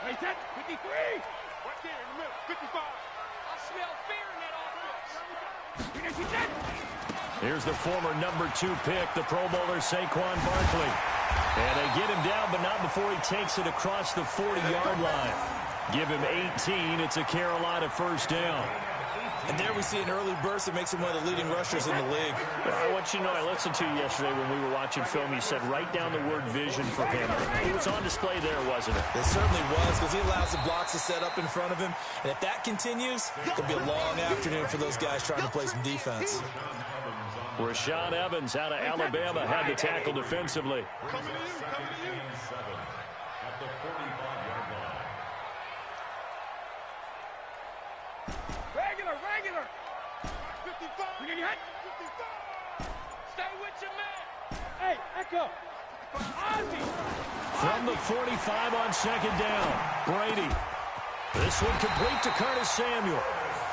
Hey, set, 53. Right there in the middle, 55. I smell fear in that offense. Here's the former #2 pick, the Pro Bowler Saquon Barkley. And they get him down, but not before he takes it across the 40-yard line. Give him 18. It's a Carolina first down. And there we see an early burst that makes him one of the leading rushers in the league. Well, I want you to know, I listened to you yesterday when we were watching film. You said write down the word vision for him. It was on display there, wasn't it? It certainly was, because he allows the blocks to set up in front of him. And if that continues, it'll be a long afternoon for those guys trying to play some defense. Rashaan Evans out of Alabama had the tackle defensively. Regular. 55. We need your head. 55. Stay with your man. Hey, Echo. Ozzy. From the 45 on second down, Brady. This one complete to Curtis Samuel.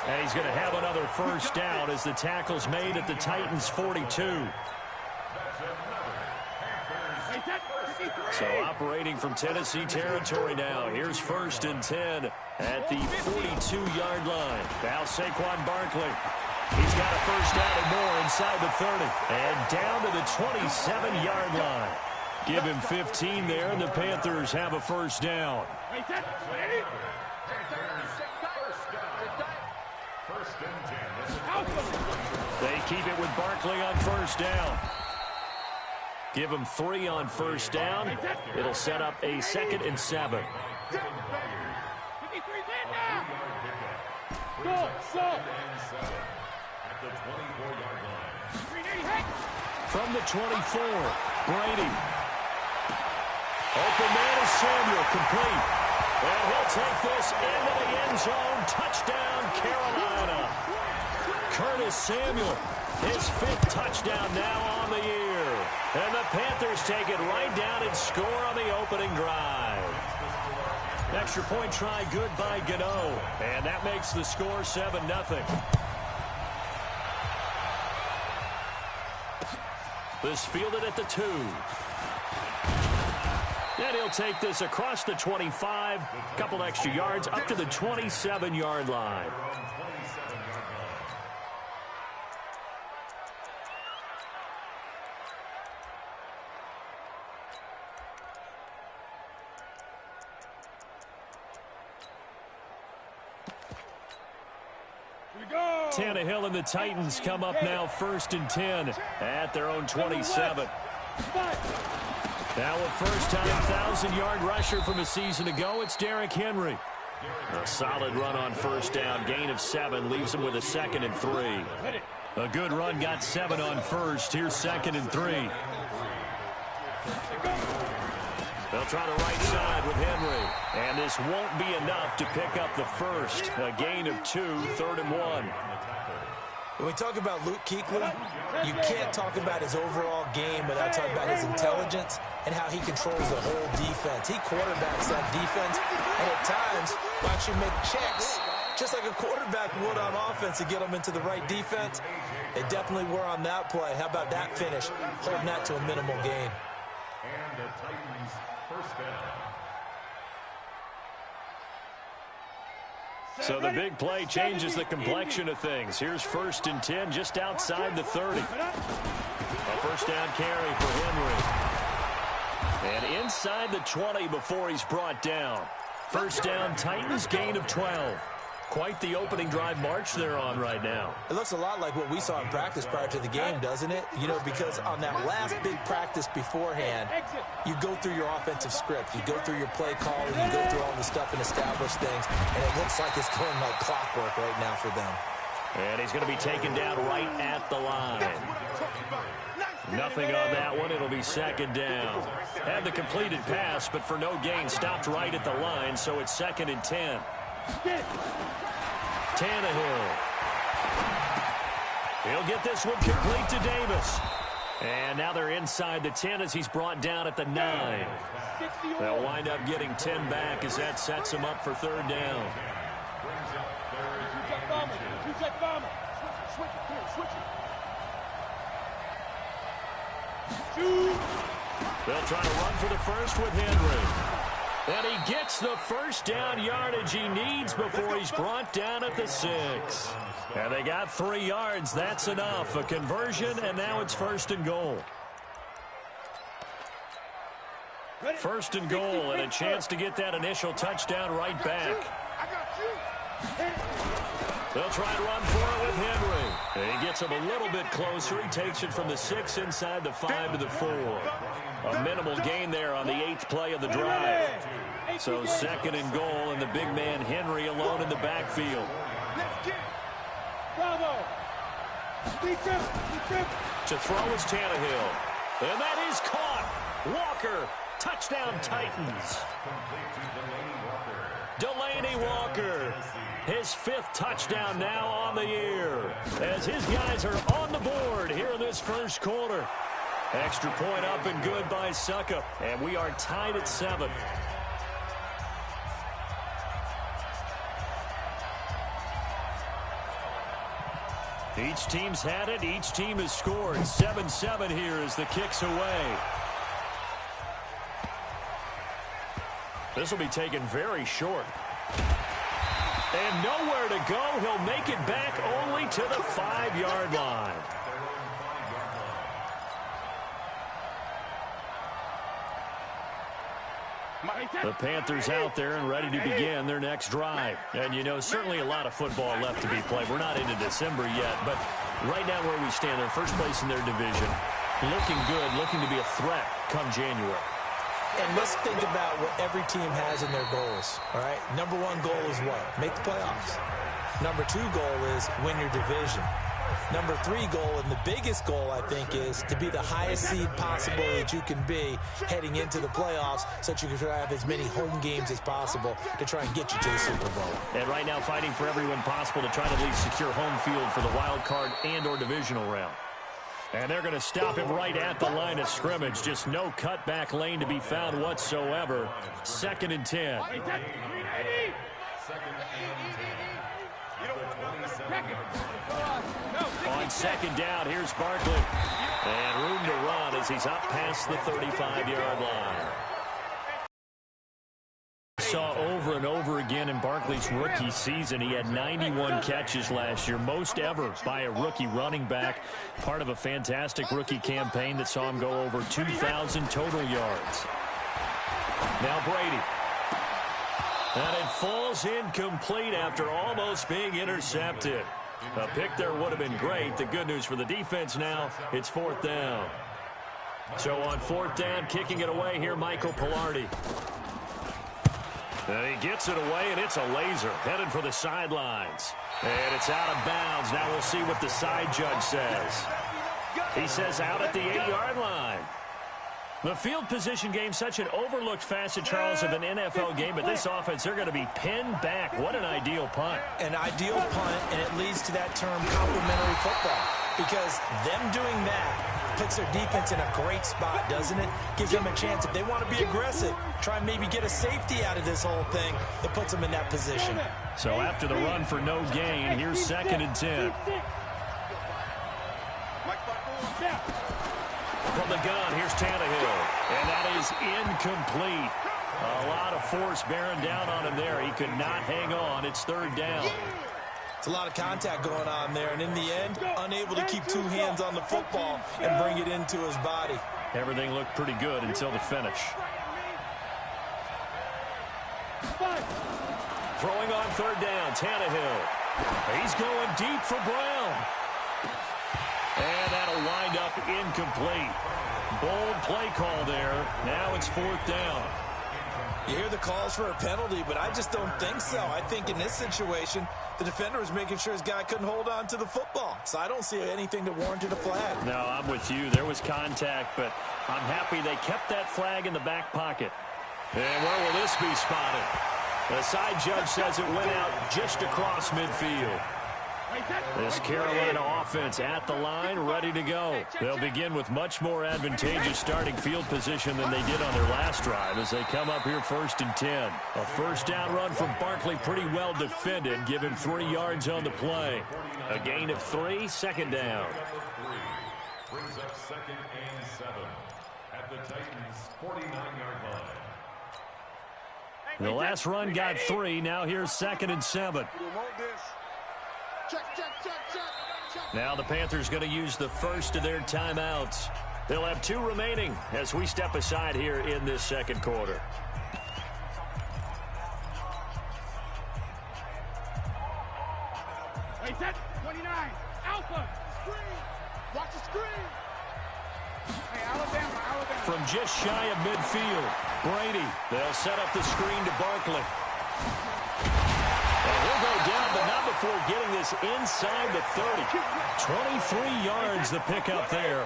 And he's going to have another first down as the tackle's made at the Titans' 42. So operating from Tennessee territory now. Here's 1st and 10 at the 42-yard line. Now Saquon Barkley. He's got a first down and more inside the 30. And down to the 27-yard line. Give him 15 there, and the Panthers have a first down. They keep it with Barkley on first down. Give him 3 on first down. It'll set up a 2nd and 7. From the 24, Brady. Open man is Samuel, complete. And he'll take this into the end zone. Touchdown, Carolina. Curtis Samuel, his 5th touchdown now on the year. And the Panthers take it right down and score on the opening drive. Extra point try good by Gano. And that makes the score 7-0. This fielded at the 2. And he'll take this across the 25. Couple extra yards up to the 27-yard line. Tannehill and the Titans come up now 1st and 10 at their own 27. Now a first-time 1,000-yard rusher from a season ago, it's Derrick Henry. A solid run on first down, gain of 7, leaves him with a 2nd and 3. A good run, got 7 on first. Here's 2nd and 3. They'll try the right side with Henry. And this won't be enough to pick up the first. A gain of 2, 3rd and 1. When we talk about Luke Kuechly, you can't talk about his overall game without talking about his intelligence and how he controls the whole defense. He quarterbacks that defense, and at times will actually make checks, just like a quarterback would on offense to get them into the right defense. They definitely were on that play. How about that finish, holding that to a minimal gain. And the Titans first down. So the big play changes the complexion of things. Here's 1st and 10 just outside the 30. A first down carry for Henry. And inside the 20 before he's brought down. First down, Titans, gain of 12. Quite the opening drive march they're on right now. It looks a lot like what we saw in practice prior to the game, doesn't it? You know, because on that last big practice beforehand, you go through your offensive script. You go through your play calling. You go through all the stuff and establish things. And it looks like it's going like clockwork right now for them. And he's going to be taken down right at the line. Nothing on that one. It'll be 2nd down. Had the completed pass, but for no gain, stopped right at the line, so it's 2nd and 10. Tannehill. He'll get this one complete to Davis. And now they're inside the 10 as he's brought down at the 9. They'll wind up getting 10 back as that sets him up for 3rd down. They'll try to run for the first with Henry. And he gets the first down yardage he needs before he's brought down at the 6. And they got 3 yards. That's enough. A conversion, and now it's 1st and goal. 1st and goal, and a chance to get that initial touchdown right back. They'll try to run for it with Henry. And he gets him a little bit closer. He takes it from the 6 inside the 5 to the 4. A minimal gain there on the 8th play of the drive. So 2nd and goal, and the big man Henry alone in the backfield. To throw is Tannehill. And that is caught. Walker, touchdown Titans. Delaney Walker, his 5th touchdown now on the year, as his guys are on the board here in this first quarter. Extra point up and good by Succop, and we are tied at 7. Each team's had it. Each team has scored. 7-7 here as the kick's away. This will be taken very short. And nowhere to go. He'll make it back only to the 5-yard line. The Panthers out there and ready to begin their next drive. And, you know, certainly a lot of football left to be played. We're not into December yet, but right now where we stand, they're first place in their division. Looking good, looking to be a threat come January. And let's think about what every team has in their goals, all right? Number 1 goal is what? Make the playoffs. Number 2 goal is win your division. Number 3 goal, and the biggest goal, I think, is to be the highest seed possible that you can be heading into the playoffs so that you can try to have as many home games as possible to try and get you to the Super Bowl. And right now fighting for every win possible to try to at least secure home field for the wild card and or divisional round. And they're going to stop him right at the line of scrimmage. Just no cutback lane to be found whatsoever. 2nd and 10. On 2nd down, here's Barkley. And room to run as he's up past the 35-yard line. Saw over and over again in Barkley's rookie season. He had 91 catches last year, most ever by a rookie running back. Part of a fantastic rookie campaign that saw him go over 2,000 total yards. Now Brady. And it falls incomplete after almost being intercepted. A pick there would have been great. The good news for the defense now, it's 4th down. So on 4th down, kicking it away here, Michael Palardy. And he gets it away, and it's a laser headed for the sidelines. And it's out of bounds. Now we'll see what the side judge says. He says out at the 8-yard line. The field position game, such an overlooked facet, Charles, of an NFL game, but this offense, they're going to be pinned back. What an ideal punt. An ideal punt, and it leads to that term complementary football, because them doing that puts their defense in a great spot, doesn't it? Gives them a chance, if they want to be aggressive, try and maybe get a safety out of this whole thing, that puts them in that position. So after the run for no gain, here's 2nd and 10. From the gun, here's Tannehill. And that is incomplete. A lot of force bearing down on him there. He could not hang on. It's 3rd down. It's a lot of contact going on there, and in the end, unable to keep 2 hands on the football and bring it into his body. Everything looked pretty good until the finish. Throwing on 3rd down, Tannehill. He's going deep for Brown. And that'll wind up incomplete. Bold play call there. Now it's 4th down. You hear the calls for a penalty, but I just don't think so. I think in this situation, the defender was making sure his guy couldn't hold on to the football. So I don't see anything that warranted a flag. No, I'm with you. There was contact, but I'm happy they kept that flag in the back pocket. And where will this be spotted? The side judge says it went out just across midfield. This Carolina offense at the line, ready to go. They'll begin with much more advantageous starting field position than they did on their last drive as they come up here 1st and 10. A 1st down run from Barkley, pretty well defended. Give him 3 yards on the play. A gain of 3, 2nd down. Brings up 2nd and 7 at the Titans' 49-yard line. The last run got 3. Now here's 2nd and 7. Now the Panthers going to use the first of their timeouts. They'll have 2 remaining as we step aside here in this second quarter. Hey, set 29. Alpha. Screen. Watch the screen. Hey, Alabama. From just shy of midfield, Brady. They'll set up the screen to Barkley. And he'll go down, but not before getting this inside the 30. 23 yards the pickup there.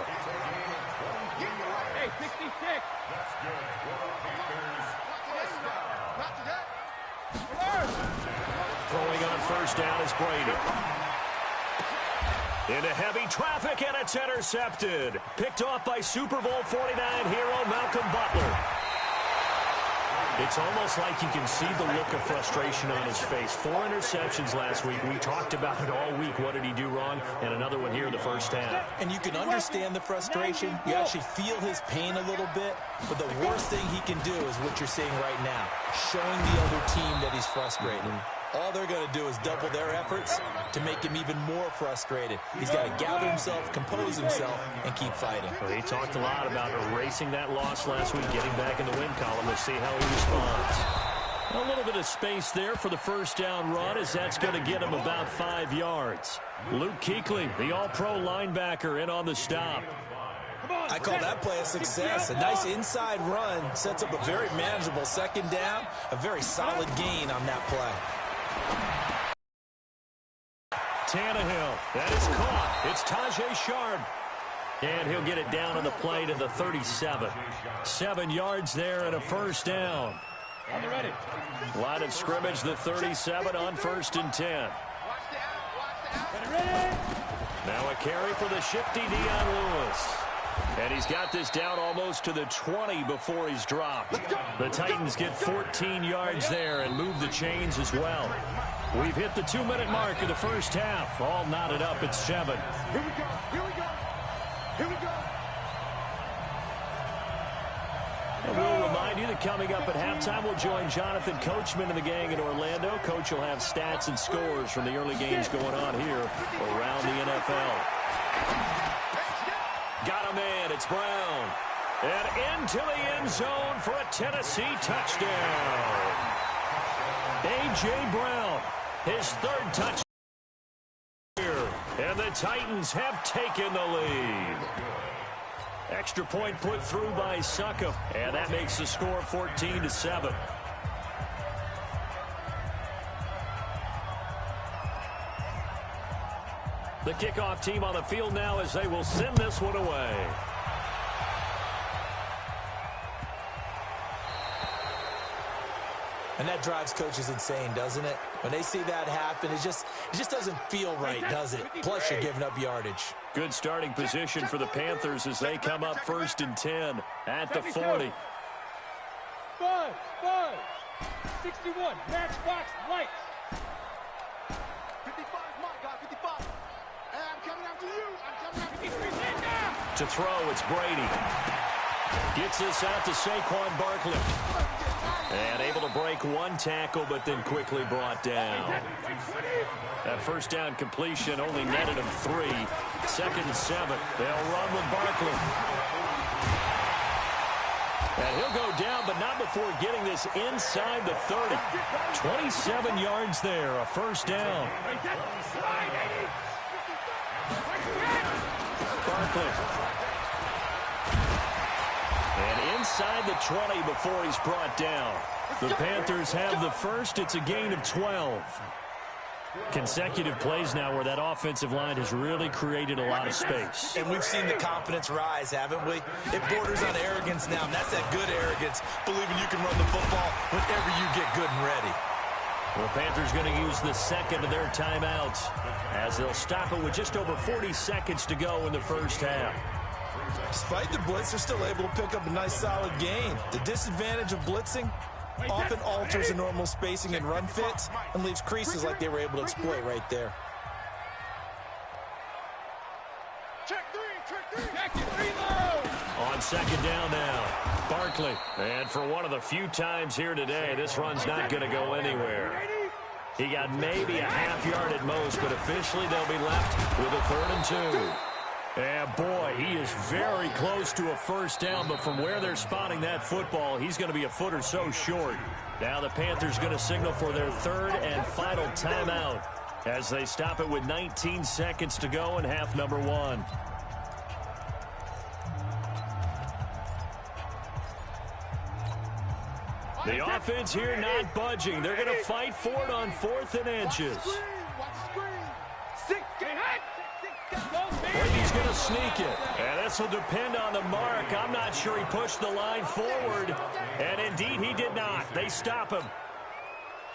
Hey, 66. Throwing on first down is Brady. Into heavy traffic, and it's intercepted. Picked off by Super Bowl 49 hero Malcolm Butler. It's almost like you can see the look of frustration on his face. 4 interceptions last week. We talked about it all week. What did he do wrong? And another one here in the first half. And you can understand the frustration. You actually feel his pain a little bit. But the worst thing he can do is what you're seeing right now, showing the other team that he's frustrated. All they're going to do is double their efforts to make him even more frustrated. He's got to gather himself, compose himself, and keep fighting. Well, he talked a lot about erasing that loss last week, getting back in the win column. Let's see how he responds. A little bit of space there for the first down run, as that's going to get him about 5 yards. Luke Kuechly, the all-pro linebacker, in on the stop. I call that play a success. A nice inside run sets up a very manageable second down, a very solid gain on that play. Tannehill, that is caught. It's Tajae Sharp. And he'll get it down on the play to the 37. 7 yards there and a first down. On the ready. Line of scrimmage, the 37 on 1st and 10. Ready. Now a carry for the shifty Dion Lewis. And he's got this down almost to the 20 before he's dropped. The Titans get 14 yards there and move the chains as well. We've hit the 2-minute mark of the first half. All knotted up at 7. Here we go. Here we go. Here we go. And we'll remind you that coming up at halftime, we'll join Jonathan Coachman and the gang in Orlando. Coach will have stats and scores from the early games going on here around the NFL. Got a man. It's Brown. And into the end zone for a Tennessee touchdown. A.J. Brown, his 3rd touchdown here. And the Titans have taken the lead. Extra point put through by Succop. And that makes the score 14-7. The kickoff team on the field now as they will send this one away. And that drives coaches insane, doesn't it? When they see that happen, it just doesn't feel right, does it? Plus, you're giving up yardage. Good starting position for the Panthers as they come up 1st and 10 at the 40. 5. 61. Matchbox lights. 55. My God, 55. Hey, I'm coming after you. I'm coming after you. To throw, it's Brady. Gets this out to Saquon Barkley. And able to break 1 tackle, but then quickly brought down. That first down completion only netted him 3. 2nd and 7. They'll run with Barkley. And he'll go down, but not before getting this inside the 30. 27 yards there, a first down. Barkley. And inside the 20 before he's brought down. The Panthers have the first. It's a gain of 12. Consecutive plays now where that offensive line has really created a lot of space. And we've seen the confidence rise, haven't we? It borders on arrogance now, and that's that good arrogance, believing you can run the football whenever you get good and ready. Well, the Panthers going to use the second of their timeouts as they'll stop it with just over 40 seconds to go in the first half. Despite the blitz, they're still able to pick up a nice solid gain. The disadvantage of blitzing often alters the normal spacing and run fits and leaves creases like they were able to exploit right there. Check 3. Check 3. Reload. On second down now. Barkley. And for one of the few times here today, this run's not going to go anywhere. He got maybe a half yard at most, but officially they'll be left with a 3rd and 2. And boy, he is very close to a first down, but from where they're spotting that football, he's going to be a foot or so short. Now the Panthers going to signal for their 3rd and final timeout as they stop it with 19 seconds to go in half number 1. The offense here not budging. They're going to fight for it on 4th and inches. Brady's going to sneak it. And this will depend on the mark. I'm not sure he pushed the line forward. And indeed, he did not. They stop him.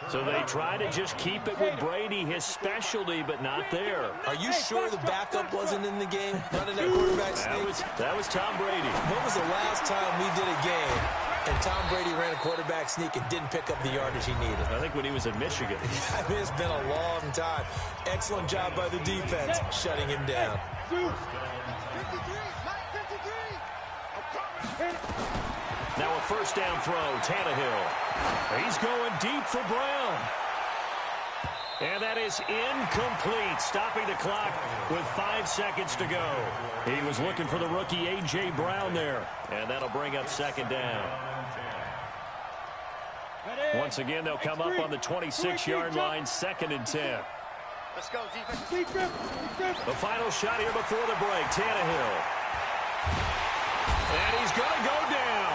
So they try to just keep it with Brady, his specialty, but not there. Are you sure the backup wasn't in the game running that quarterback sneak? That was Tom Brady. When was the last time we did a game and Tom Brady ran a quarterback sneak and didn't pick up the yardage he needed? I think when he was in Michigan. I mean, it's been a long time. Excellent job by the defense shutting him down. Now a first down throw, Tannehill. He's going deep for Brown. And that is incomplete, stopping the clock with 5 seconds to go. He was looking for the rookie A.J. Brown there, and that'll bring up second down. Once again, they'll come up on the 26-yard line, 2nd and 10. Let's go, defense. The final shot here before the break, Tannehill. And he's going to go down.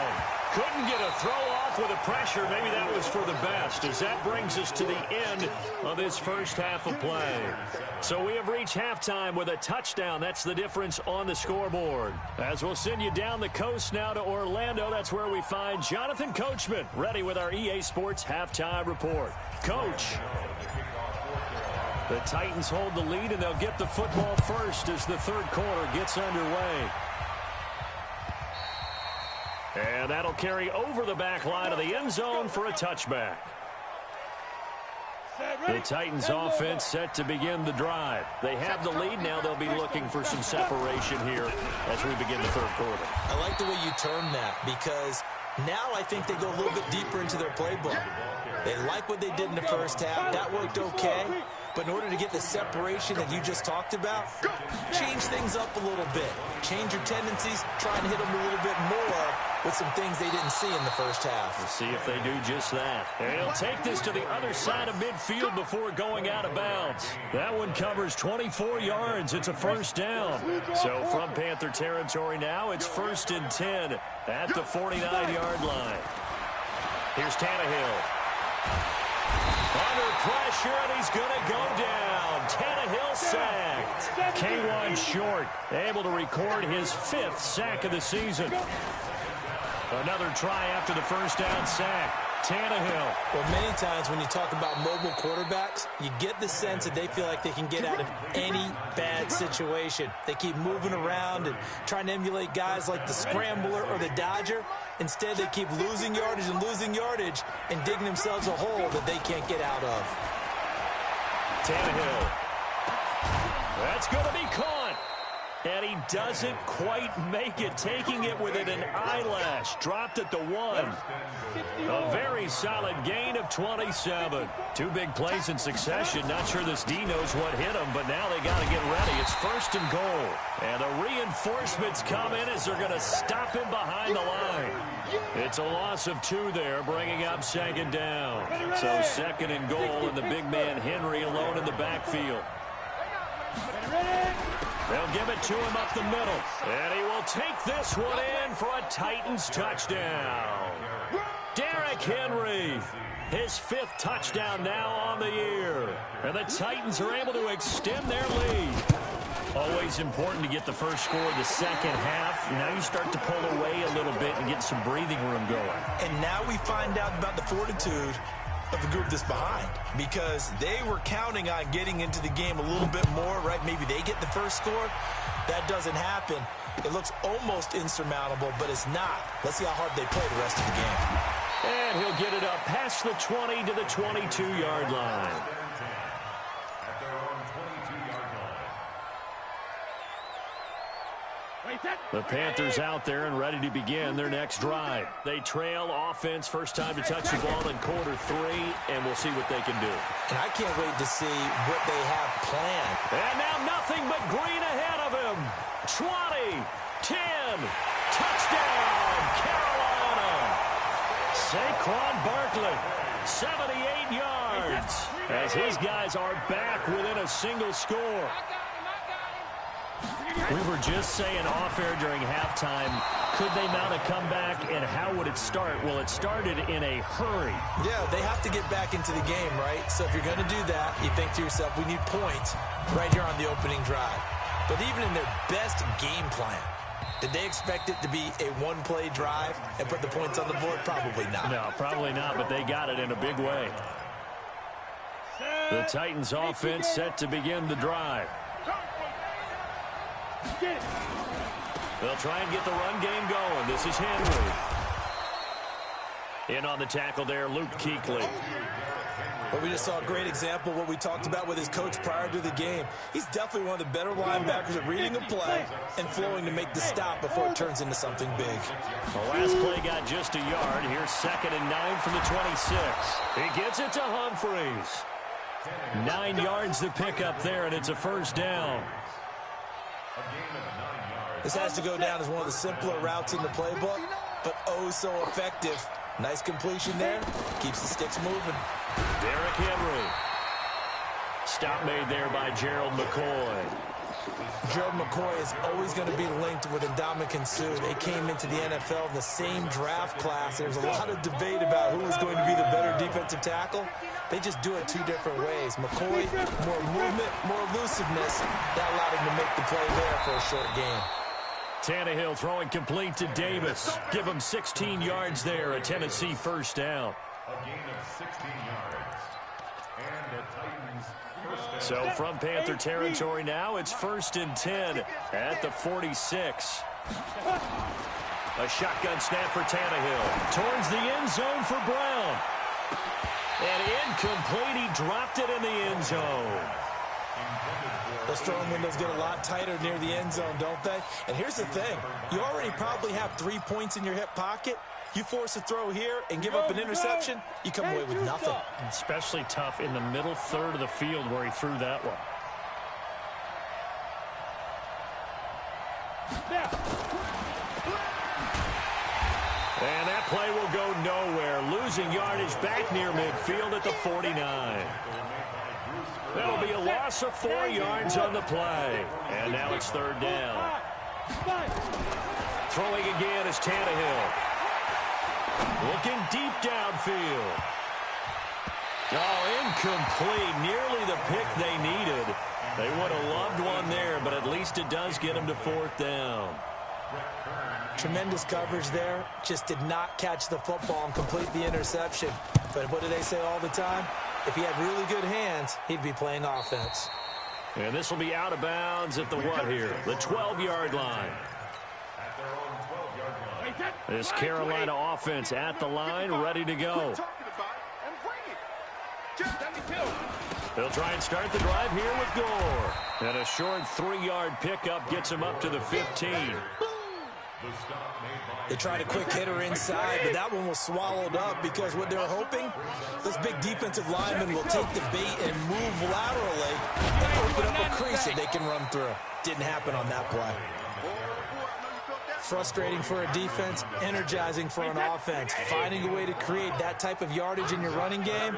Couldn't get a throw off with the pressure. Maybe that was for the best, as that brings us to the end of this first half of play. So we have reached halftime with a touchdown. That's the difference on the scoreboard. As we'll send you down the coast now to Orlando, that's where we find Jonathan Coachman, ready with our EA Sports halftime report. Coach. The Titans hold the lead, and they'll get the football first as the 3rd quarter gets underway. And that'll carry over the back line of the end zone for a touchback. The Titans offense set to begin the drive. They have the lead. Now they'll be looking for some separation here as we begin the 3rd quarter. I like the way you term that, because now I think they go a little bit deeper into their playbook. They like what they did in the first half. That worked okay. But in order to get the separation that you just talked about, change things up a little bit. Change your tendencies, try and hit them a little bit more with some things they didn't see in the first half. We'll see if they do just that. And he'll take this to the other side of midfield before going out of bounds. That one covers 24 yards. It's a first down. So from Panther territory now, it's 1st and 10 at the 49-yard line. Here's Tannehill. Under pressure, and he's going to go down. Tannehill sacked. K1 Short able to record his 5th sack of the season. Another try after the first down sack. Tannehill. Well, many times when you talk about mobile quarterbacks, you get the sense that they feel like they can get out of any bad situation. They keep moving around and trying to emulate guys like the Scrambler or the Dodger. Instead, they keep losing yardage and digging themselves a hole that they can't get out of. Tannehill. That's going to be caught. And he doesn't quite make it, taking it within an eyelash. Dropped at the 1. A very solid gain of 27. 2 big plays in succession. Not sure this D knows what hit him, but now they got to get ready. It's 1st and goal. And the reinforcements come in as they're going to stop him behind the line. It's a loss of 2 there, bringing up 2nd down. So 2nd and goal, and the big man Henry alone in the backfield. They'll give it to him up the middle. And he will take this one in for a Titans touchdown. Derrick Henry, his 5th touchdown now on the year. And the Titans are able to extend their lead. Always important to get the first score of the second half. Now you start to pull away a little bit and get some breathing room going. And now we find out about the fortitude of the group that's behind, because they were counting on getting into the game a little bit more, right? Maybe they get the first score. That doesn't happen. It looks almost insurmountable, but it's not. Let's see how hard they play the rest of the game. And he'll get it up past the 20 to the 22-yard line. Wait, that. The Panthers out there and ready to begin their next drive. They trail offense, first time to touch the ball in quarter 3, and we'll see what they can do. And I can't wait to see what they have planned. And now nothing but green ahead of him. 20, 10, touchdown, Carolina. Saquon Barkley, 78 yards, as his guys are back within a single score. We were just saying off-air during halftime, could they mount a comeback, and how would it start? Well, it started in a hurry. Yeah, they have to get back into the game, right? So if you're going to do that, you think to yourself, we need points right here on the opening drive. But even in their best game plan, did they expect it to be a one-play drive and put the points on the board? Probably not. No, probably not, but they got it in a big way. The Titans offense set to begin the drive. They'll try and get the run game going. This is Henry. In on the tackle there, Luke Kuechly. But we just saw a great example of what we talked about with his coach prior to the game. He's definitely one of the better linebackers at reading a play and flowing to make the stop before it turns into something big. The last play got just a yard. Here's 2nd and 9 from the 26. He gets it to Humphries. 9 yards to pick up there, and it's a first down. This has to go down as one of the simpler routes in the playbook, but oh so effective. Nice completion there. Keeps the sticks moving. Derrick Henry. Stop made there by Gerald McCoy. Gerald McCoy is always going to be linked with Ndamukong Suh. They came into the NFL in the same draft class. There's a lot of debate about who was going to be the better defensive tackle. They just do it 2 different ways. McCoy, more movement, more elusiveness. That allowed him to make the play there for a short gain. Tannehill throwing complete to Davis. Give him 16 yards there, a Tennessee first down. A gain of 16 yards. And the Titans first down. So from Panther territory now, it's 1st and 10 at the 46. A shotgun snap for Tannehill. Towards the end zone for Brown. And incomplete. He dropped it in the end zone. Those throwing windows get a lot tighter near the end zone, don't they? And here's the thing. You already probably have 3 points in your hip pocket. You force a throw here and give up an interception, you come away with nothing. Especially tough in the middle third of the field where he threw that one. And that play will go nowhere. Losing yardage back near midfield at the 49. That'll be a loss of 4 yards on the play. And now it's 3rd down. Throwing again is Tannehill. Looking deep downfield. Oh, incomplete. Nearly the pick they needed. They would have loved one there, but at least it does get them to 4th down. Tremendous coverage there. Just did not catch the football and complete the interception. But what do they say all the time? If he had really good hands, he'd be playing offense. And this will be out of bounds at the what here? The 12-yard line. This Carolina offense at the line, ready to go. They'll try and start the drive here with Gore. And a short 3-yard pickup gets him up to the 15. They tried a quick hitter inside, but that one was swallowed up because what they're hoping, those big defensive linemen will take the bait and move laterally and open up a crease that they can run through. Didn't happen on that play. Frustrating for a defense, energizing for an offense. Finding a way to create that type of yardage in your running game,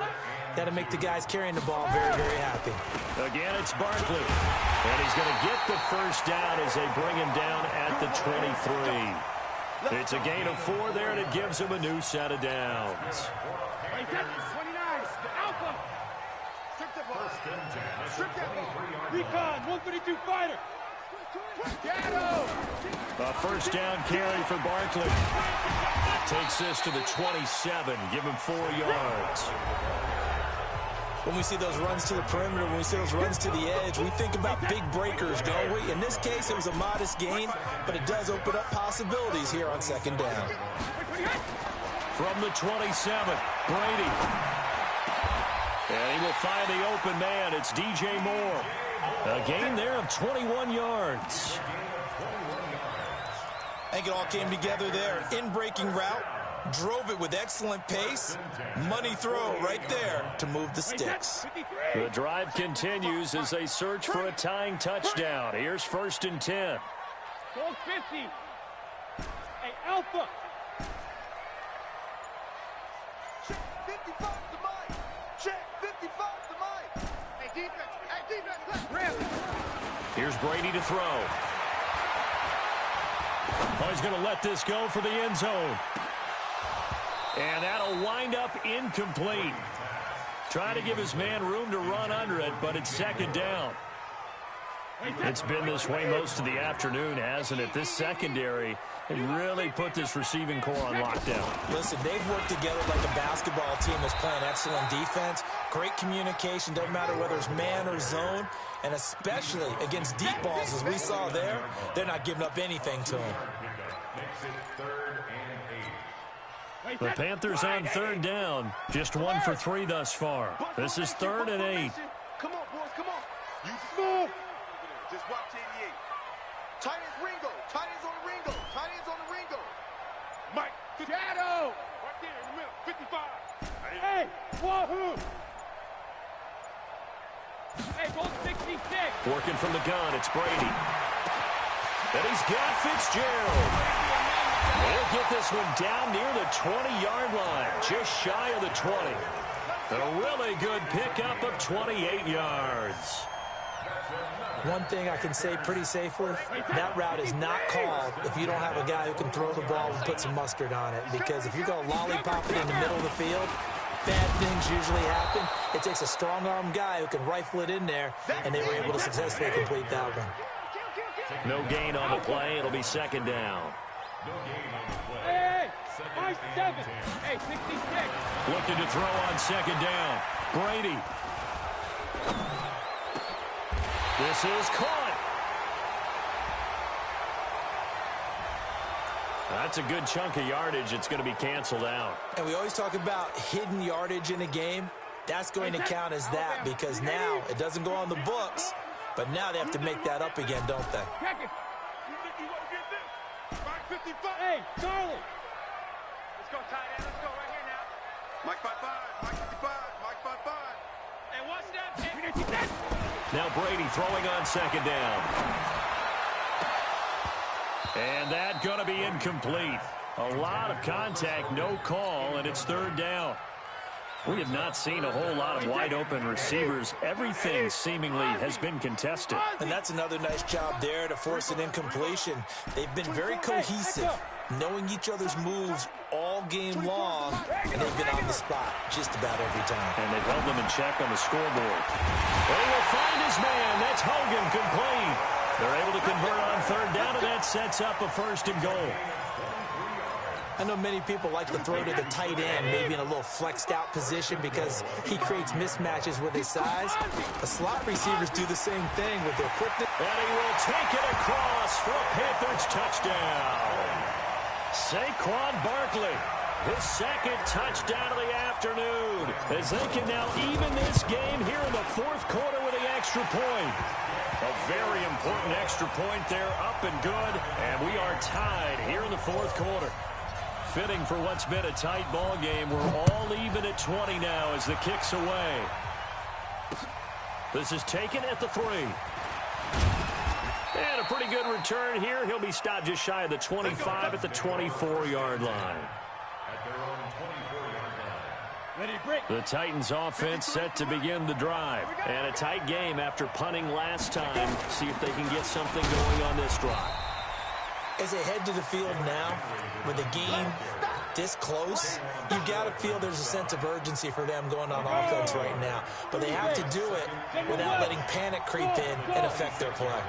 that'll make the guys carrying the ball very, very happy. Again, it's Barkley. And he's going to get the first down as they bring him down at the 23. It's a gain of 4 there, and it gives him a new set of downs. Recon, 132 fighter. A first down carry for Barkley. Takes this to the 27. Give him 4 yards. When we see those runs to the perimeter, when we see those runs to the edge, we think about big breakers, don't we? In this case, it was a modest gain, but it does open up possibilities here on 2nd down. From the 27, Brady. And he will find the open man. It's DJ Moore. A gain there of 21 yards. I think it all came together there. In-breaking route, drove it with excellent pace. Money throw right there to move the sticks. The drive continues as they search for a tying touchdown. Here's 1st and 10. Goal 50. Hey, Alpha. Check 55 to Mike. Check 55 to Mike. Hey, defense. Grab it. Here's Brady to throw. Oh, he's going to let this go for the end zone. And that'll wind up incomplete. Trying to give his man room to run under it, but it's 2nd down. It's been this way most of the afternoon, hasn't it? This secondary, they really put this receiving core on lockdown. Listen, they've worked together like a basketball team that's playing excellent defense. Great communication, doesn't matter whether it's man or zone. And especially against deep balls, as we saw there, they're not giving up anything to them. The Panthers on 3rd down. Just 1 for 3 thus far. This is 3rd and 8. Come on, boys, come on. You move. Just watch 88. Tight ends Ringo. Tight ends on the Ringo. Tight ends on the Ringo. Mike, shadow. Right there in the middle, 55. Hey, wahoo. Hey, goal 66. Working from the gun, it's Brady. And he's got Fitzgerald. He'll get this one down near the 20-yard line, just shy of the 20. A really good pickup of 28 yards. One thing I can say pretty safely, that route is not called if you don't have a guy who can throw the ball and put some mustard on it. Because if you're going to lollipop it in the middle of the field, bad things usually happen. It takes a strong-arm guy who can rifle it in there, and they were able to successfully complete that one. No gain on the play. It'll be 2nd down. Hey, 5-7. Hey, 66. Looking to throw on 2nd down. Brady. This is caught. That's a good chunk of yardage. It's going to be canceled out. And we always talk about hidden yardage in a game. That's going to count as that because now it doesn't go on the books, but now they have to make that up again, don't they? Check it. You think you won't get this? 555. Hey, Charlie. Let's go, tight end. Let's go right here now. Mike 55. Mike 55. Mike 55. Hey, watch that. Now Brady throwing on 2nd down. And that's going to be incomplete. A lot of contact, no call, and it's 3rd down. We have not seen a whole lot of wide-open receivers. Everything seemingly has been contested. And that's another nice job there to force an incompletion. They've been very cohesive, knowing each other's moves all game long, and they've been on the spot just about every time. And they've held them in check on the scoreboard. They will find his man. That's Hogan complete. They're able to convert on 3rd down, and that sets up a 1st and goal. I know many people like to throw to the tight end, maybe in a little flexed out position because he creates mismatches with his size. The slot receivers do the same thing with their quickness. And he will take it across for a Panthers touchdown. Saquon Barkley, his 2nd touchdown of the afternoon, as they can now even this game here in the 4th quarter with the extra point. A very important extra point there, up and good, and we are tied here in the 4th quarter. Fitting for what's been a tight ball game. We're all even at 20 now as the kick's away. This is taken at the 3. And a pretty good return here. He'll be stopped just shy of the 25 at the 24-yard line. The Titans offense set to begin the drive. And a tight game after punting last time. See if they can get something going on this drive. As they head to the field now, with the game this close, you got to feel there's a sense of urgency for them going on offense right now. But they have to do it without letting panic creep in and affect their play.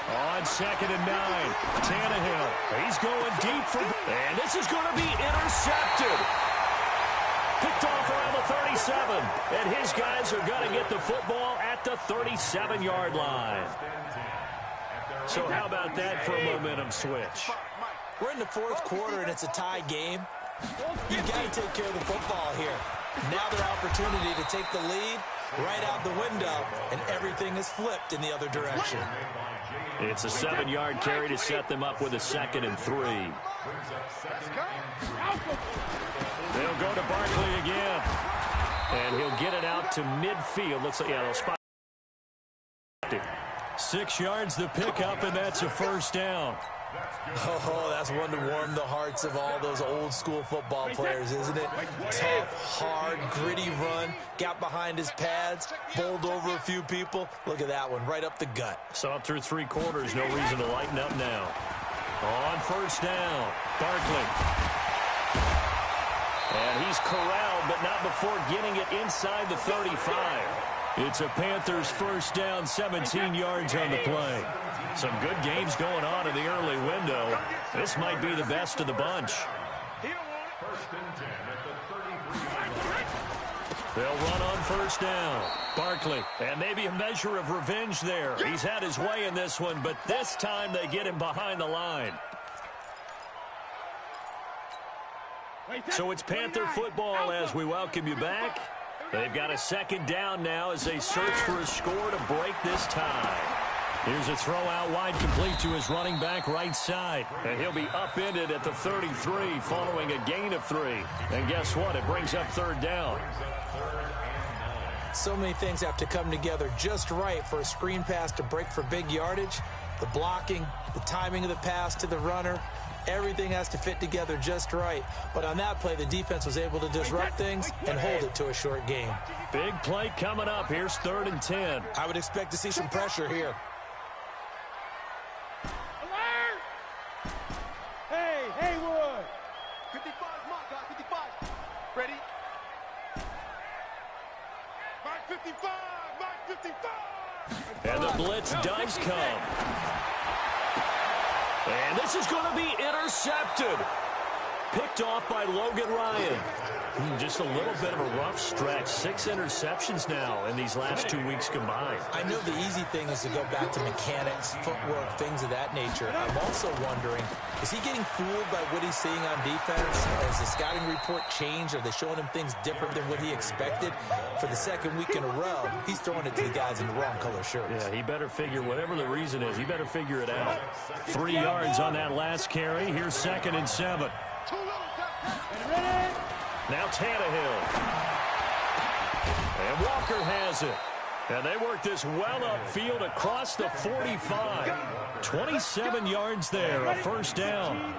On 2nd and 9, Tannehill. He's going deep for... And this is going to be intercepted. Picked off around the 37. And his guys are going to get the football at the 37-yard line. So how about that for a momentum switch? We're in the 4th quarter, and it's a tie game. You've got to take care of the football here. Now their opportunity to take the lead right out the window, and everything is flipped in the other direction. It's a 7-yard carry to set them up with a 2nd and 3. They'll go to Barkley again. And he'll get it out to midfield. Looks like, yeah, they'll spot it. 6 yards to pick up, and that's a 1st down. Oh, that's one to warm the hearts of all those old school football players, isn't it? Tough, hard, gritty run, got behind his pads, bowled over a few people. Look at that one, right up the gut. Saw it through 3 quarters, no reason to lighten up now. On 1st down, Barkley. And he's corralled, but not before getting it inside the 35. It's a Panthers 1st down, 17 yards on the play. Some good games going on in the early window. This might be the best of the bunch. They'll run on 1st down. Barkley, and maybe a measure of revenge there. He's had his way in this one, but this time they get him behind the line. So it's Panther football as we welcome you back. They've got a 2nd down now as they search for a score to break this tie. Here's a throw out wide complete to his running back right side. And he'll be upended at the 33 following a gain of 3. And guess what? It brings up 3rd down. So many things have to come together just right for a screen pass to break for big yardage. The blocking, the timing of the pass to the runner, everything has to fit together just right. But on that play, the defense was able to disrupt things and hold it to a short game. Big play coming up. Here's 3rd and 10. I would expect to see some pressure here. Hey, Haywood. 55, mark, 55. Ready? Mark 55, mark 55. And the blitz does come. And this is going to be intercepted. Picked off by Logan Ryan. Just a little bit of a rough stretch. 6 interceptions now in these last 2 weeks combined. I know the easy thing is to go back to mechanics, footwork, things of that nature. I'm also wondering, is he getting fooled by what he's seeing on defense? Has the scouting report changed? Are they showing him things different than what he expected? For the 2nd week in a row, he's throwing it to the guys in the wrong color shirts. Yeah, he better figure, whatever the reason is, he better figure it out. 3 yards on that last carry. Here's 2nd and 7. Now Tannehill. And Walker has it. And they work this well upfield across the 45. 27 yards there, a 1st down.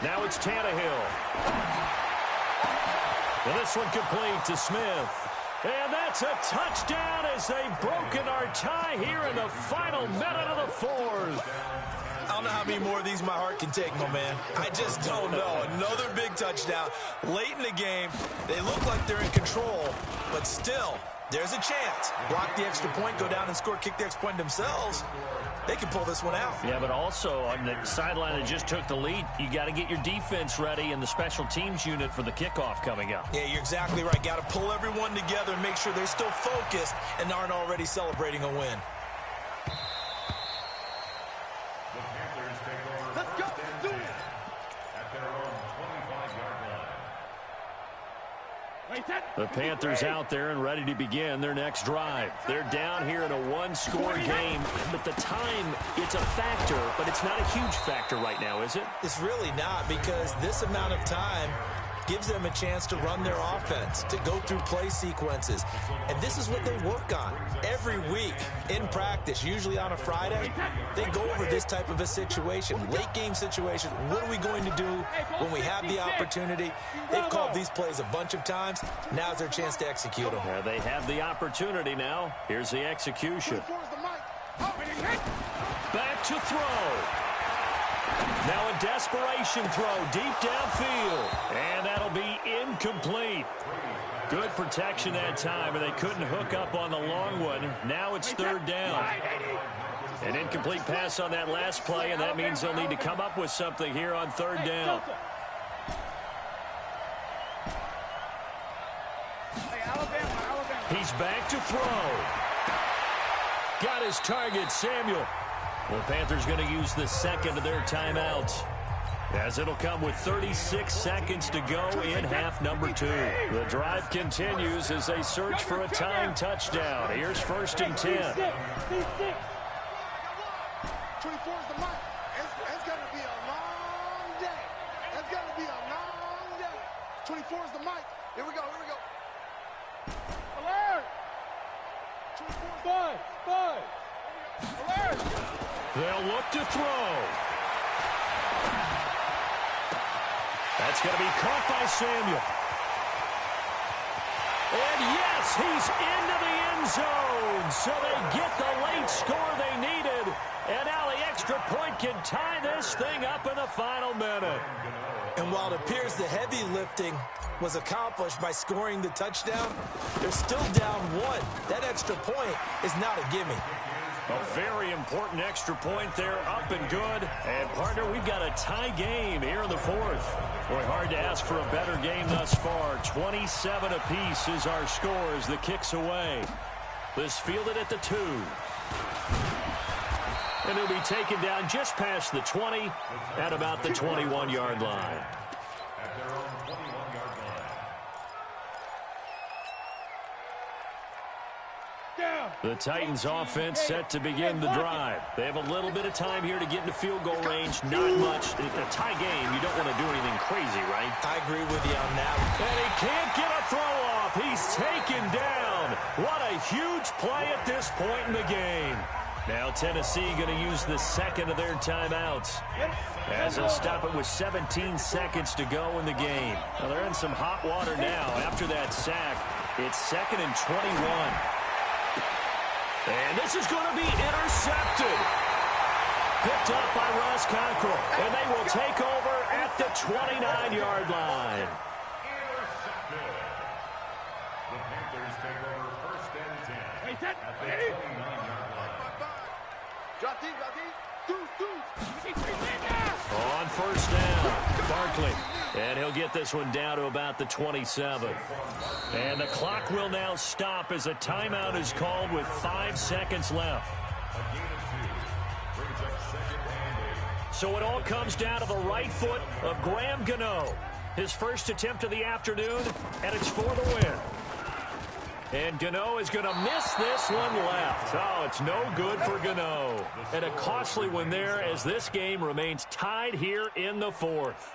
Now it's Tannehill. And this one complete to Smith. And that's a touchdown as they've broken our tie here in the final minute of the 4th. I don't know how many more of these my heart can take, my man. I just don't know. Another big touchdown. Late in the game, they look like they're in control, but still, there's a chance. Block the extra point, go down and score, kick the extra point themselves. They can pull this one out. Yeah, but also on the sideline that just took the lead, you got to get your defense ready and the special teams unit for the kickoff coming up. Yeah, you're exactly right. Got to pull everyone together and make sure they're still focused and aren't already celebrating a win. Let's go. Do it. At their own 25-yard line. The Panthers out there and ready to begin their next drive. They're down here in a 1-score game, but the time, it's a factor, but it's not a huge factor right now, is it? It's really not, because this amount of time gives them a chance to run their offense, to go through play sequences. And this is what they work on every week in practice, usually on a Friday. They go over this type of a situation, late game situation. What are we going to do when we have the opportunity? They've called these plays a bunch of times. Now's their chance to execute them. Yeah, they have the opportunity now. Here's the execution. Back to throw. Now a desperation throw deep downfield. And that'll be incomplete. Good protection that time, and they couldn't hook up on the long one. Now it's 3rd down. An incomplete pass on that last play, and that means they'll need to come up with something here on 3rd down. He's back to throw. Got his target, Samuel. The Panthers going to use the 2nd of their timeouts. as it'll come with 36 seconds to go in half number 2. The drive continues as they search for a tying touchdown. Here's 1st and 10. 24 is the mark. It's going to be a long day. It's going to be a long day. 24 is the mic. Here we go. Alert! 24 5. Alert! They'll look to throw. That's going to be caught by Samuel. And yes, he's into the end zone. So they get the late score they needed. And now the extra point can tie this thing up in the final minute. And while it appears the heavy lifting was accomplished by scoring the touchdown, they're still down 1. That extra point is not a gimme. A very important extra point there, up and good. And, partner, we've got a tie game here in the 4th. Boy, hard to ask for a better game thus far. 27 apiece is our score as the kick's away. This fielded at the 2. And he'll be taken down just past the 20 at about the 21-yard line. At their own 21-yard line. The Titans offense set to begin the drive. They have a little bit of time here to get into field goal range. Not much. A tie game, you don't want to do anything crazy, right? I agree with you on that. And he can't get a throw off. He's taken down. What a huge play at this point in the game. Now Tennessee going to use the second of their timeouts, as they'll stop it with 17 seconds to go in the game. Now they're in some hot water now after that sack. It's 2nd and 21. And this is going to be intercepted. Picked up by Ross Cockrell. And they will take over at the 29-yard line. Intercepted. The Panthers take over 1st and 10 at the 29-yard line. Drop deep. On 1st down, Barkley. And he'll get this one down to about the 27. And the clock will now stop as a timeout is called with 5 seconds left. A gain of 2 brings up 2nd and 8. So it all comes down to the right foot of Graham Gano. His first attempt of the afternoon, and it's for the win. And Gano is going to miss this one left. Oh, it's no good for Gano. And a costly one there as this game remains tied here in the 4th.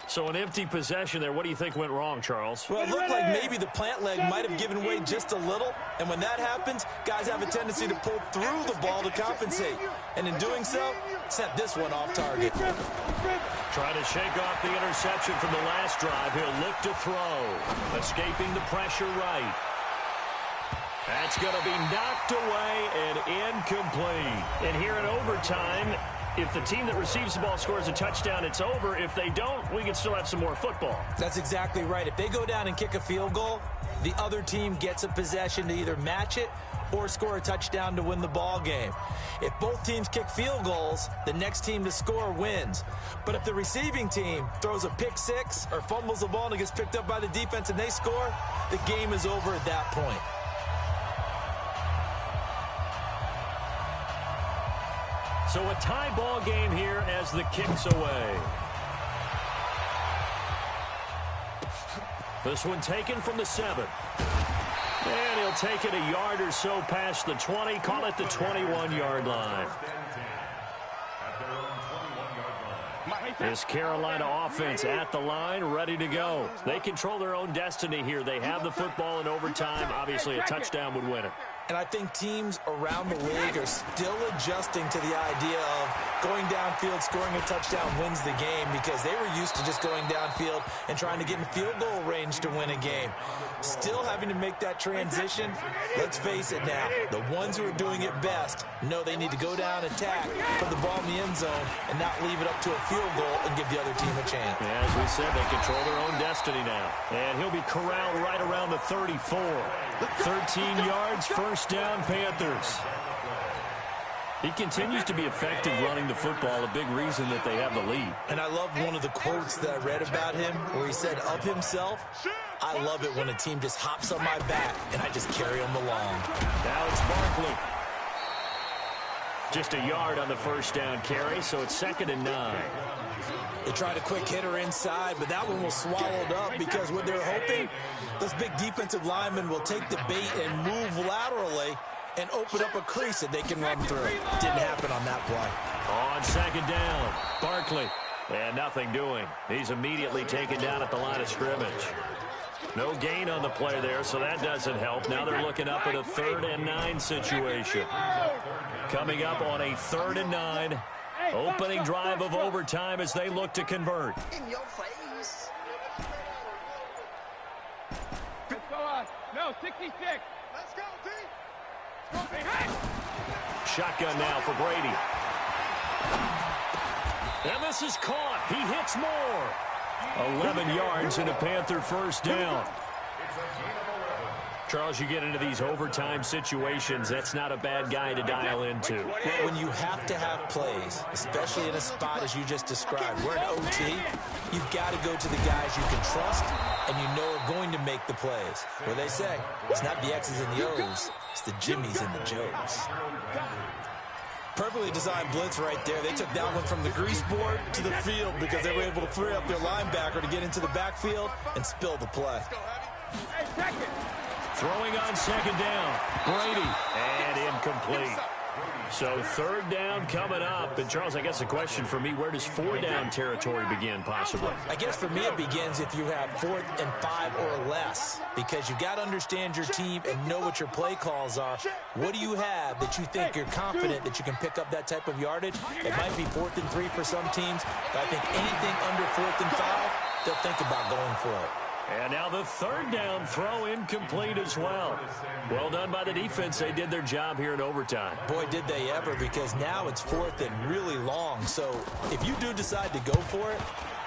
So an empty possession there. What do you think went wrong, Charles? Well, it looked like maybe the plant leg might have given way just a little. And when that happens, guys have a tendency to pull through the ball to compensate. And in doing so, sent this one off target. Trying to shake off the interception from the last drive. He'll look to throw. Escaping the pressure right. That's going to be knocked away and incomplete. And here in overtime, if the team that receives the ball scores a touchdown, it's over. If they don't, we can still have some more football. That's exactly right. If they go down and kick a field goal, the other team gets a possession to either match it or score a touchdown to win the ball game. If both teams kick field goals, the next team to score wins. But if the receiving team throws a pick six or fumbles the ball and it gets picked up by the defense and they score, the game is over at that point. So a tie ball game here as the kick's away. This one taken from the 7. And he'll take it a yard or so past the 20. Call it the 21-yard line. This Carolina offense at the line, ready to go. They control their own destiny here. They have the football in overtime. Obviously, a touchdown would win it. And I think teams around the league are still adjusting to the idea of going downfield, scoring a touchdown wins the game, because they were used to just going downfield and trying to get in field goal range to win a game. Still having to make that transition. Let's face it now, the ones who are doing it best know they need to go down, attack, put the ball in the end zone, and not leave it up to a field goal and give the other team a chance. Yeah, as we said, they control their own destiny now. And he'll be corralled right around the 34. 13 yards, first down, Panthers. He continues to be effective running the football, a big reason that they have the lead. And I love one of the quotes that I read about him where he said of himself, "I love it when a team just hops on my back and I just carry them along." Now it's Barkley. Just a yard on the first down carry, so it's 2nd and 9. They tried a quick hitter inside, but that one was swallowed up because what they're hoping, those big defensive linemen will take the bait and move laterally and open up a crease that they can run through. Didn't happen on that play. On 2nd down, Barkley. And nothing doing. He's immediately taken down at the line of scrimmage. No gain on the play there, so that doesn't help. Now they're looking up at a 3rd and 9 situation. Coming up on a 3rd and 9. Opening drive of overtime as they look to convert. In your face. Let's go on. No, 66. Let's go, D. Shotgun now for Brady. And this is caught. He hits more. 11 yards and a Panther first down. Charles, you get into these overtime situations, that's not a bad guy to dial into. Well, when you have to have plays, especially in a spot as you just described, we're in OT, you've got to go to the guys you can trust and you know are going to make the plays. Where they say, it's not the X's and the O's, it's the Jimmies and the Joes. Perfectly designed blitz right there. They took that one from the grease board to the field because they were able to free up their linebacker to get into the backfield and spill the play. Hey, second. Throwing on 2nd down. Brady. And incomplete. So 3rd down coming up. And, Charles, I guess the question for me, where does 4-down territory begin possibly? I guess for me it begins if you have 4th and 5 or less because you've got to understand your team and know what your play calls are. What do you have that you think you're confident that you can pick up that type of yardage? It might be 4th and 3 for some teams, but I think anything under 4th and 5, they'll think about going for it. And now the 3rd down throw incomplete as well. Well done by the defense. They did their job here in overtime. Boy, did they ever, because now it's 4th and really long. So if you do decide to go for it,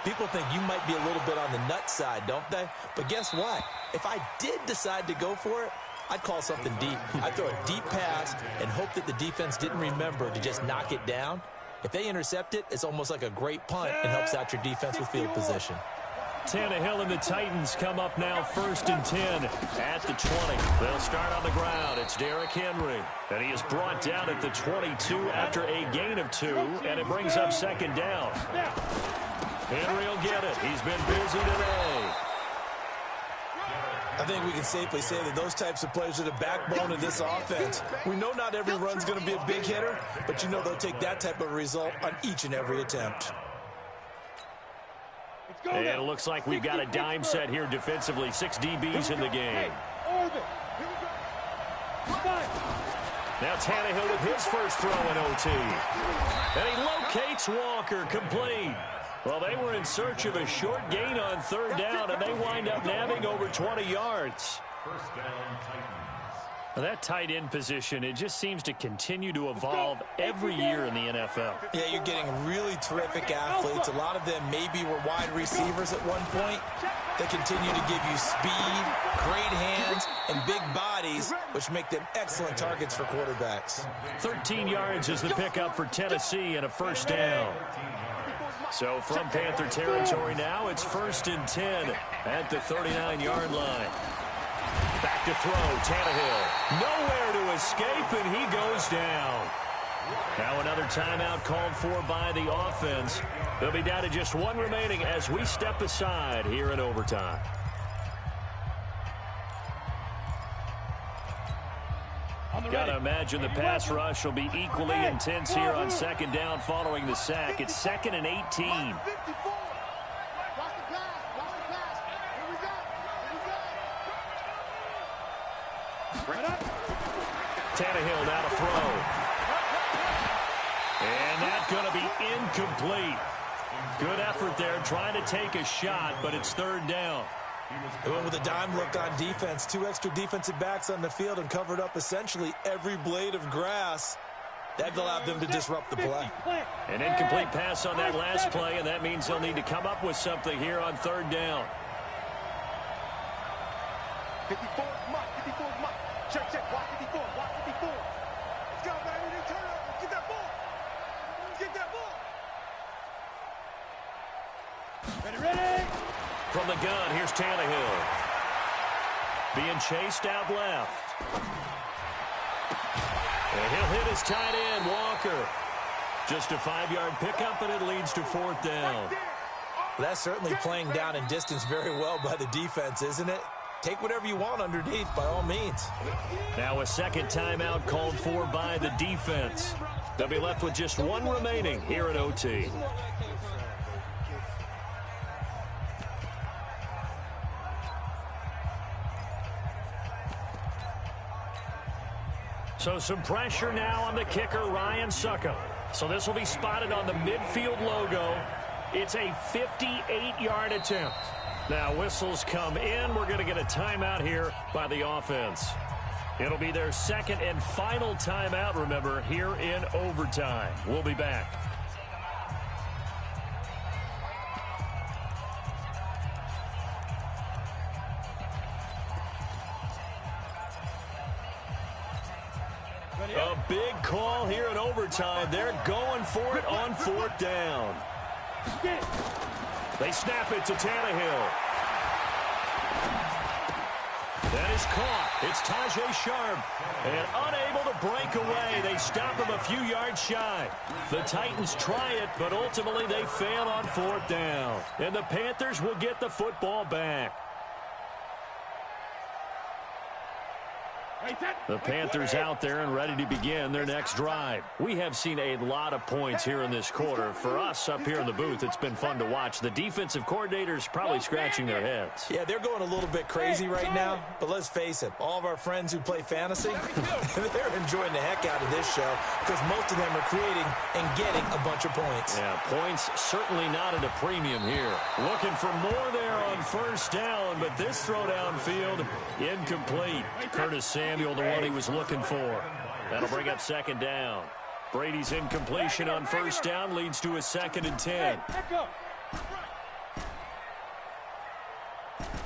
people think you might be a little bit on the nut side, don't they? But guess what? If I did decide to go for it, I'd call something deep. I'd throw a deep pass and hope that the defense didn't remember to just knock it down. If they intercept it, it's almost like a great punt and helps out your defense with field position. Tannehill and the Titans come up now 1st and 10 at the 20. They'll start on the ground. It's Derrick Henry. And he is brought down at the 22 after a gain of 2, and it brings up 2nd down. Henry will get it. He's been busy today. I think we can safely say that those types of plays are the backbone of this offense. We know not every run's going to be a big hitter, but you know they'll take that type of result on each and every attempt. And it looks like we've got a dime set here defensively. 6 DBs in the game. Now Tannehill with his first throw in OT. And he locates Walker, complete. Well, they were in search of a short gain on 3rd down, and they wind up nabbing over 20 yards. First down, Titans. That tight end position, it just seems to continue to evolve every year in the NFL. Yeah, you're getting really terrific athletes. A lot of them maybe were wide receivers at one point. They continue to give you speed, great hands, and big bodies, which make them excellent targets for quarterbacks. 13 yards is the pickup for Tennessee and a first down. So from Panther territory now, it's 1st and 10 at the 39-yard line. Back to throw, Tannehill. Nowhere to escape, and he goes down. Now another timeout called for by the offense. They'll be down to just 1 remaining as we step aside here in overtime. Gotta imagine the pass rush will be equally intense here on 2nd down following the sack. It's 2nd and 18. Tannehill now to throw. And that's going to be incomplete. Good effort there, trying to take a shot, but it's 3rd down. They went with a dime look on defense. 2 extra defensive backs on the field and covered up essentially every blade of grass. That allowed them to disrupt the play. An incomplete pass on that last play, and that means they'll need to come up with something here on 3rd down. 54, Mike, 54, Mike. Check, check, watch 54, watch 54. Let's go, baby, turn it up. Get that ball. Get that ball. Ready? From the gun, here's Tannehill. Being chased out left. And he'll hit his tight end, Walker. Just a 5-yard pickup, and it leads to 4th down. That's certainly playing down in distance very well by the defense, isn't it? Take whatever you want underneath, by all means. Now a second timeout called for by the defense. They'll be left with just one remaining here at OT. So some pressure now on the kicker, Ryan Succop. So this will be spotted on the midfield logo. It's a 58-yard attempt. Now whistles come in. We're going to get a timeout here by the offense. It'll be their second and final timeout, remember, here in overtime. We'll be back. A big call here in overtime. They're going for it on 4th down. They snap it to Tannehill. That is caught. It's Tajae Sharpe. And unable to break away. They stop him a few yards shy. The Titans try it, but ultimately they fail on 4th down. And the Panthers will get the football back. The Panthers out there and ready to begin their next drive. We have seen a lot of points here in this quarter. For us up here in the booth, it's been fun to watch. The defensive coordinators probably scratching their heads. Yeah, they're going a little bit crazy right now. But let's face it, all of our friends who play fantasy, they're enjoying the heck out of this show because most of them are creating and getting a bunch of points. Yeah, points certainly not at a premium here. Looking for more there on 1st down, but this throw downfield incomplete. Curtis Samuel, the one he was looking for. That'll bring up 2nd down. Brady's incompletion on 1st down leads to a 2nd and 10.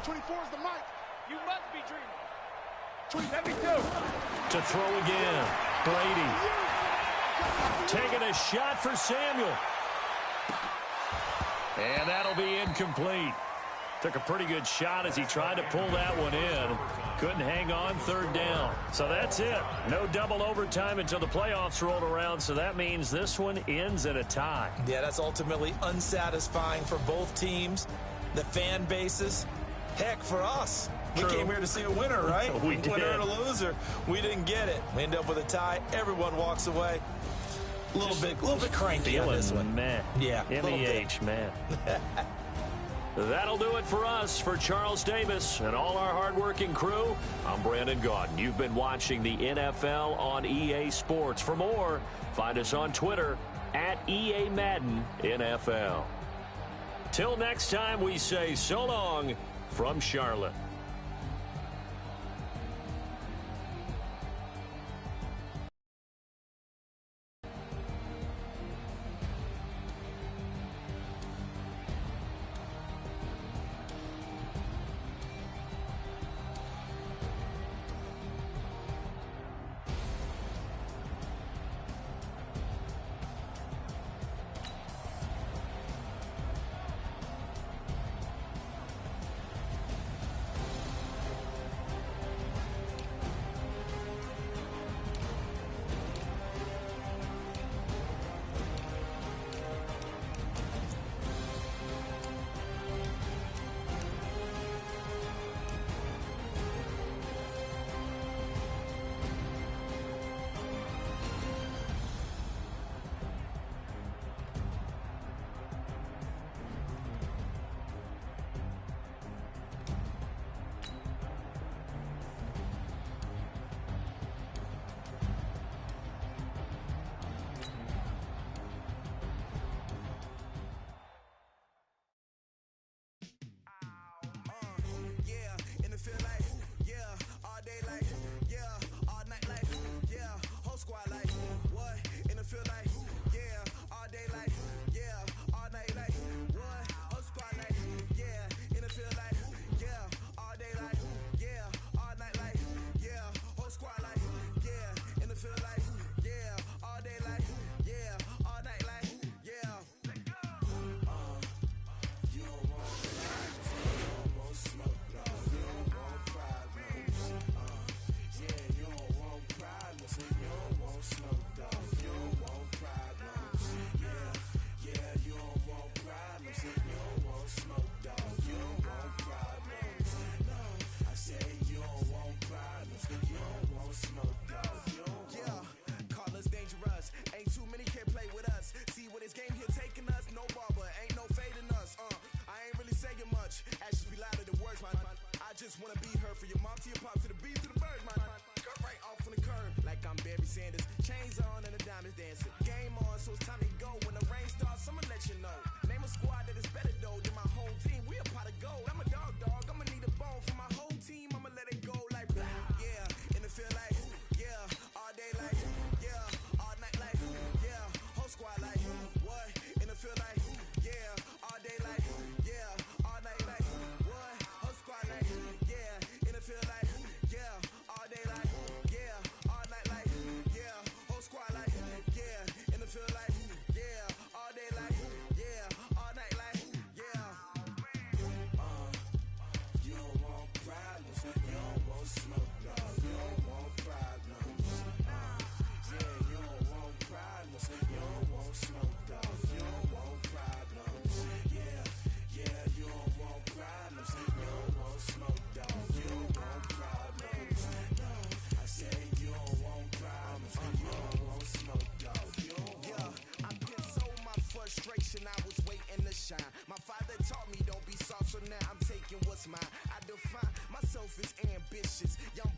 24 is the mic. You must be dreaming. 72. To throw again. Brady. Taking a shot for Samuel. And that'll be incomplete. Took a pretty good shot as he tried to pull that one in. Couldn't hang on 3rd down. So that's it. No double overtime until the playoffs rolled around, so that means this one ends in a tie. Yeah, that's ultimately unsatisfying for both teams, the fan bases. Heck, for us. True. We came here to see a winner, right? We did. Winner and a loser. We didn't get it. We end up with a tie. Everyone walks away. A little bit cranky on this one. Man. Yeah. MEH, man. That'll do it for us. For Charles Davis and all our hardworking crew, I'm Brandon Gaudin. You've been watching the NFL on EA Sports. For more, find us on Twitter at EA Madden NFL. Till next time, we say so long from Charlotte. selfish, ambitious. Y'all